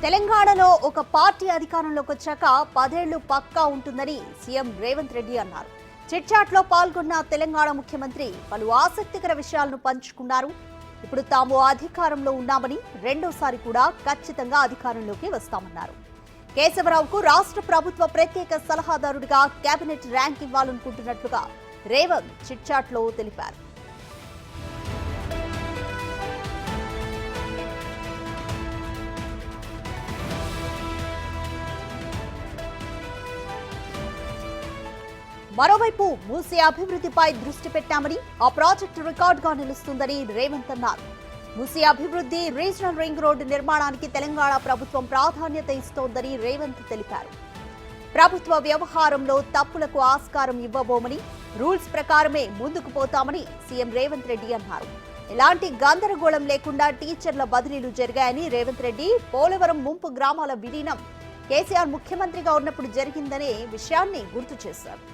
తెలంగాణలో ఒక పార్టీ అధికారంలోకి వచ్చాక 10 ఏళ్లు పక్కా ఉంటుందని సీఎం రేవంత్ రెడ్డి అన్నారు. చిట్చాట్లో పాల్గొన్న తెలంగాణ ముఖ్యమంత్రి పలు ఆసక్తికర విషయాలను పంచుకున్నారు. ఇప్పుడు తాము అధికారంలో ఉన్నామని, రెండోసారి కూడా ఖచ్చితంగా అధికారంలోకి వస్తామన్నారు. కేశవరావుకు రాష్ట్ర ప్రభుత్వ ప్రత్యేక సలహాదారుడిగా కేబినెట్ ర్యాంక్ ఇవ్వాలనుకుంటున్నట్లుగా రేవంత్ చిట్చాట్లో తెలిపారు. మరోవైపు మూసీ అభివృద్ధిపై దృష్టి పెట్టామని, ఆ ప్రాజెక్టు రికార్డుగా నిలుస్తుందని రేవంత్ అన్నారు. మూసీ అభివృద్ధి, రీజనల్ రింగ్ రోడ్డు నిర్మాణానికి తెలంగాణ ప్రభుత్వం ప్రాధాన్యత ఇస్తోందని రేవంత్ తెలిపారు. ప్రభుత్వ వ్యవహారంలో తప్పులకు ఆస్కారం ఇవ్వబోమని, రూల్స్ ప్రకారమే ముందుకు పోతామని సీఎం రేవంత్ రెడ్డి అన్నారు. ఎలాంటి గందరగోళం లేకుండా టీచర్ల బదిలీలు జరిగాయని రేవంత్ రెడ్డి పోలవరం ముంపు గ్రామాల విలీనం కేసీఆర్ ముఖ్యమంత్రిగా ఉన్నప్పుడు జరిగిందనే విషయాన్ని గుర్తు చేశారు.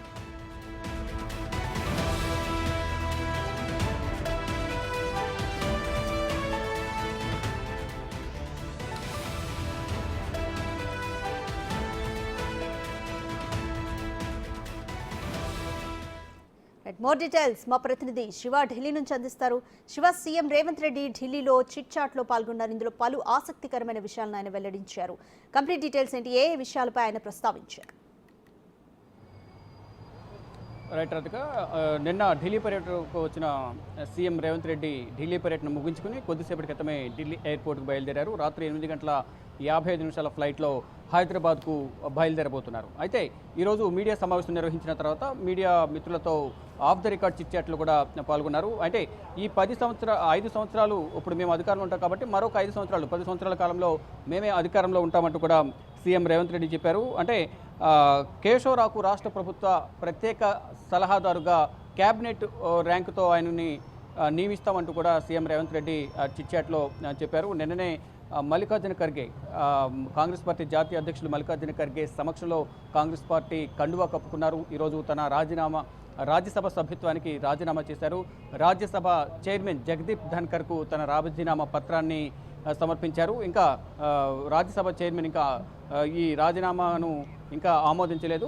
మోర్ డీటెయిల్స్ మా ప్రతినిధి శివ ఢిల్లీ నుంచి అందిస్తారు. శివ, సీఎం రేవంత్ రెడ్డి ఢిల్లీలో చిట్ చాట్ లో పాల్గొన్నారు. ఇందులో పలు ఆసక్తికరమైన విషయాలను ఆయన వెల్లడించారు. కంప్లీట్ డీటెయిల్స్ ఏంటి, ఏ విషయాలపై ఆయన ప్రస్తావించారు? రైట్ రాధిక, నిన్న ఢిల్లీ పర్యటనకు వచ్చిన సీఎం రేవంత్ రెడ్డి ఢిల్లీ పర్యటన ముగించుకుని కొద్దిసేపటి క్రితమే ఢిల్లీ ఎయిర్పోర్ట్కు బయలుదేరారు. రాత్రి 8:55 ఫ్లైట్లో హైదరాబాద్కు బయలుదేరబోతున్నారు. అయితే ఈరోజు మీడియా సమావేశం నిర్వహించిన తర్వాత మీడియా మిత్రులతో ఆఫ్ ద రికార్డ్ చిట్ చాట్లో కూడా పాల్గొన్నారు. అంటే ఈ 5 సంవత్సరాలు ఇప్పుడు మేము అధికారంలో ఉంటాం కాబట్టి మరొక 5 సంవత్సరాలు 10 సంవత్సరాల కాలంలో మేమే అధికారంలో ఉంటామంటూ కూడా సీఎం రేవంత్ రెడ్డి చెప్పారు. అంటే కేశవరావుకు రాష్ట్ర ప్రభుత్వ ప్రత్యేక సలహాదారుగా క్యాబినెట్ ర్యాంకుతో ఆయనని నియమిస్తామంటూ కూడా సీఎం రేవంత్ రెడ్డి చిట్ చాట్లో చెప్పారు. నిన్ననే మల్లికార్జున ఖర్గే, కాంగ్రెస్ పార్టీ జాతీయ అధ్యక్షులు మల్లికార్జున ఖర్గే సమక్షంలో కాంగ్రెస్ పార్టీ కండువా కప్పుకున్నారు. ఈరోజు తన రాజ్యసభ సభ్యత్వానికి రాజీనామా చేశారు. రాజ్యసభ చైర్మన్ జగదీప్ ధన్కర్కు తన రాజీనామా పత్రాన్ని సమర్పించారు. ఇంకా రాజ్యసభ చైర్మన్ ఇంకా ఈ రాజీనామాను ఇంకా ఆమోదించలేదు.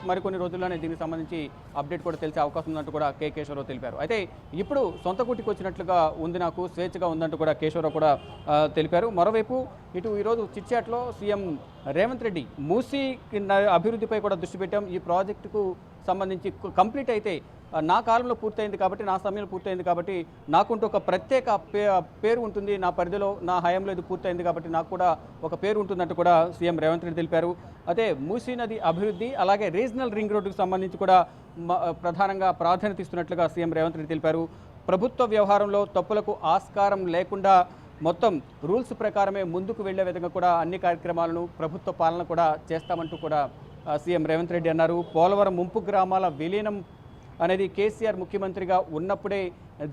మరికొన్ని రోజుల్లోనే దీనికి సంబంధించి అప్డేట్ కూడా తెలిసే అవకాశం ఉందంటూ కూడా కేశవరావు తెలిపారు. అయితే ఇప్పుడు సొంత గుటికి వచ్చినట్లుగా ఉంది, నాకు స్వేచ్ఛగా ఉందంటూ కూడా కేశవరావు కూడా తెలిపారు. మరోవైపు ఇటు ఈరోజు చిట్ చాట్లో సీఎం రేవంత్ రెడ్డి మూసీ అభివృద్ధిపై కూడా దృష్టి పెట్టాం. ఈ ప్రాజెక్టుకు సంబంధించి కంప్లీట్ అయితే నా కాలంలో పూర్తయింది కాబట్టి, నా సమయంలో పూర్తయింది కాబట్టి నాకుంటూ ఒక ప్రత్యేక పేరు ఉంటుంది, నా పరిధిలో నా హయాంలో ఇది పూర్తయింది కాబట్టి నాకు కూడా ఒక పేరు ఉంటుందంటూ కూడా సీఎం రేవంత్ రెడ్డి తెలిపారు. అదే మూసీ నది అభివృద్ధి, అలాగే రీజనల్ రింగ్ రోడ్డుకు సంబంధించి కూడా ప్రధానంగా ప్రాధాన్యత ఇస్తున్నట్లుగా సీఎం రేవంత్ రెడ్డి తెలిపారు. ప్రభుత్వ వ్యవహారంలో తప్పులకు ఆస్కారం లేకుండా మొత్తం రూల్స్ ప్రకారమే ముందుకు వెళ్లే విధంగా కూడా అన్ని కార్యక్రమాలను ప్రభుత్వ పాలన కూడా చేస్తామంటూ కూడా సీఎం రేవంత్ రెడ్డి అన్నారు. పోలవరం ముంపు గ్రామాల విలీనం అనేది కేసీఆర్ ముఖ్యమంత్రిగా ఉన్నప్పుడే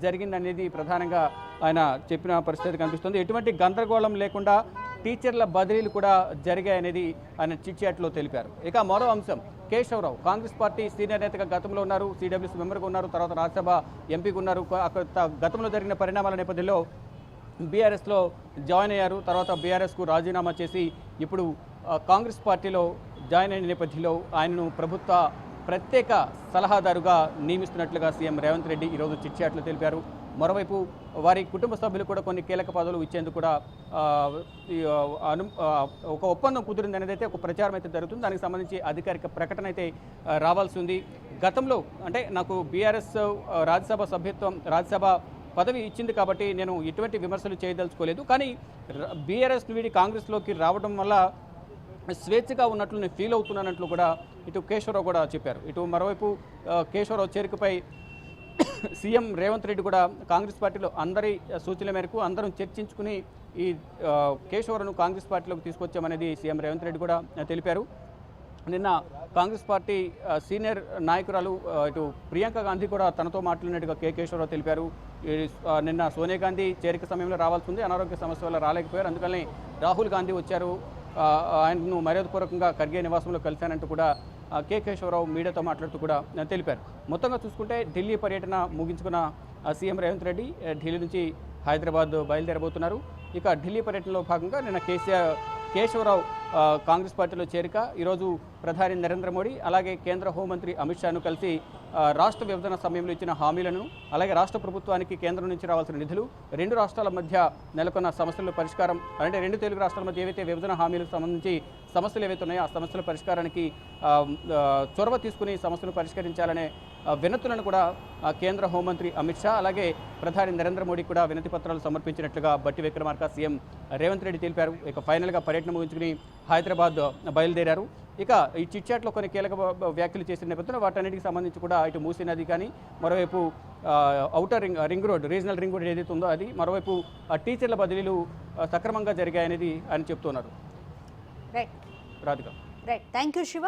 జరిగిందనేది ప్రధానంగా ఆయన చెప్పిన పరిస్థితి కనిపిస్తుంది. ఎటువంటి గందరగోళం లేకుండా టీచర్ల బదిలీలు కూడా జరిగాయనేది ఆయన చిట్ చాట్లో తెలిపారు. ఇక మరో అంశం, కేశవరావు కాంగ్రెస్ పార్టీ సీనియర్ నేతగా గతంలో ఉన్నారు, సిడబ్ల్యూసీ మెంబర్గా ఉన్నారు, తర్వాత రాజ్యసభ ఎంపీగా ఉన్నారు. గతంలో జరిగిన పరిణామాల నేపథ్యంలో బీఆర్ఎస్లో జాయిన్ అయ్యారు. తర్వాత బీఆర్ఎస్కు రాజీనామా చేసి ఇప్పుడు కాంగ్రెస్ పార్టీలో జాయిన్ అయిన నేపథ్యంలో ఆయనను ప్రభుత్వ ప్రత్యేక సలహాదారుగా నియమిస్తున్నట్లుగా సీఎం రేవంత్ రెడ్డి ఈరోజు చిట్ చాట్లో తెలిపారు. మరోవైపు వారి కుటుంబ సభ్యులు కూడా కొన్ని కీలక పదవులు ఇచ్చేందుకు కూడా ఒక ఒప్పందం కుదిరింది అనేది అయితే ఒక ప్రచారం అయితే జరుగుతుంది. దానికి సంబంధించి అధికారిక ప్రకటన అయితే రావాల్సి ఉంది. గతంలో అంటే నాకు బీఆర్ఎస్ రాజ్యసభ పదవి ఇచ్చింది కాబట్టి నేను ఎటువంటి విమర్శలు చేయదలుచుకోలేదు, కానీ బీఆర్ఎస్ వీడి కాంగ్రెస్లోకి రావడం వల్ల స్వేచ్ఛగా ఉన్నట్లు నేను ఫీల్ అవుతున్నానంటూ కూడా ఇటు కేశవరావు కూడా చెప్పారు. ఇటు మరోవైపు కేశవరావు చేరికపై సీఎం రేవంత్ రెడ్డి కూడా కాంగ్రెస్ పార్టీలో అందరి సూచనల మేరకు అందరం చర్చించుకుని ఈ కేశవరావును కాంగ్రెస్ పార్టీలోకి తీసుకొచ్చామనేది సీఎం రేవంత్ రెడ్డి కూడా తెలిపారు. నిన్న కాంగ్రెస్ పార్టీ సీనియర్ నాయకురాలు ఇటు ప్రియాంక గాంధీ కూడా తనతో మాట్లాడినట్టుగా కేశవరావు తెలిపారు. నిన్న సోనియా గాంధీ చేరిక సమయంలో రావాల్సి ఉంది, అనారోగ్య సమస్య వల్ల రాలేకపోయారు, అందుకని రాహుల్ గాంధీ వచ్చారు, ఆయనను మర్యాదపూర్వకంగా ఖర్గే నివాసంలో కలిశానంటూ కూడా కేశవరావు మీడియాతో మాట్లాడుతూ కూడా తెలిపారు. మొత్తంగా చూసుకుంటే ఢిల్లీ పర్యటన ముగించుకున్న సీఎం రేవంత్ రెడ్డి ఢిల్లీ నుంచి హైదరాబాద్ బయలుదేరబోతున్నారు. ఇక ఢిల్లీ పర్యటనలో భాగంగా నిన్న కేశవరావు కాంగ్రెస్ పార్టీలో చేరిక, ఈరోజు ప్రధాని నరేంద్ర మోడీ అలాగే కేంద్ర హోంమంత్రి అమిత్ షాను కలిసి రాష్ట్ర విభజన సమయంలో ఇచ్చిన హామీలను, అలాగే రాష్ట్ర ప్రభుత్వానికి కేంద్రం నుంచి రావాల్సిన నిధులు, రెండు రాష్ట్రాల మధ్య నెలకొన్న సమస్యల పరిష్కారం, అంటే రెండు తెలుగు రాష్ట్రాల మధ్య ఏవైతే విభజన హామీలకు సంబంధించి సమస్యలు ఏవైతే ఉన్నాయో ఆ సమస్యల పరిష్కారానికి చొరవ తీసుకుని సమస్యలు పరిష్కరించాలనే వినతులను కూడా కేంద్ర హోంమంత్రి అమిత్ షా అలాగే ప్రధాని నరేంద్ర మోడీ కూడా వినతి పత్రాలు సమర్పించినట్లుగా బట్టి విక్రమార్క సీఎం రేవంత్ రెడ్డి తెలిపారు. ఇక ఫైనల్గా పర్యటన ముగించుకుని హైదరాబాద్ బయలుదేరారు. ఇక ఈ చిట్చాట్లో కొన్ని కీలక వ్యాఖ్యలు చేసిన నేపథ్యంలో వాటన్నిటికి సంబంధించి కూడా ఇటు మూసీ నది కానీ, మరోవైపు outer ring road, regional ring road ఏదైతే ఉందో అది, మరోవైపు టీచర్ల బదిలీలు సక్రమంగా జరిగాయనేది ఆయన చెప్తున్నారు. Right Radhika. Right, thank you Shiva.